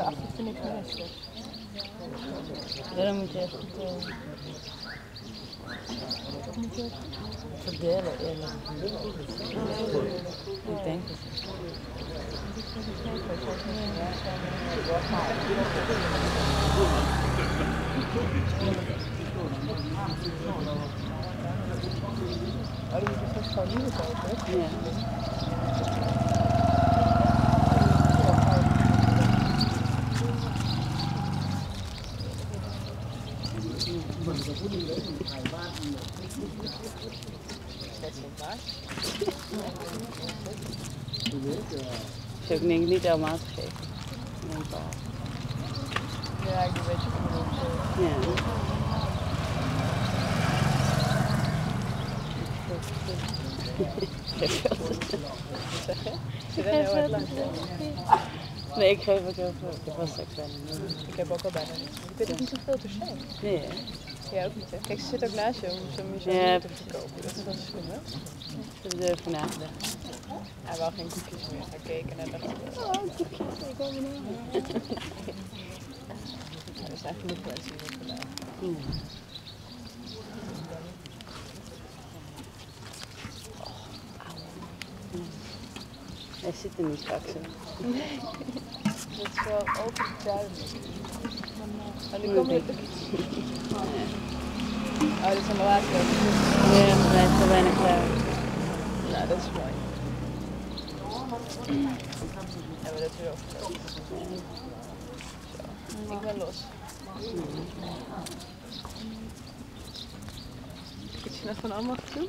daarachter hoeft er niks meer in te doen. Ja, dan moet je echt goed Dat moet je verdelen eerlijk. Ik denk het. Oh, die moet je straks gewoon nieuwe kopen. Ja. Is ook niet helemaal te geven. Ja, ik weet je wat ik bedoel. Ja. Zeg je? Ze rennen heel hard langs. Nee, ik geef ook heel veel. Ik was straks bijna niet. Ik heb ook al bijna niet. Ik weet ook niet zoveel te zijn. Nee, hè? Jij ook niet, hè? Kijk, ze zit ook naast je om zo'n museum te verkopen. Dat is wel slim, hè? Ik heb er even nagedacht. Hij wou geen koekjes meer. Hij keek en hij dacht, Koekjes, ik wil me nou, er zijn genoeg mensen die dat gedaan. Hij zit er niet straks in. Nee, dat is wel overduidelijk. Oh, nu komen we... Oh, dit zijn de laatste. Ja, we blijven er bijna klaar. Nou, dat is mooi. Hebben we dat weer overgekomen. Zo, ik ben los. Is je nog van allemaal gedoe?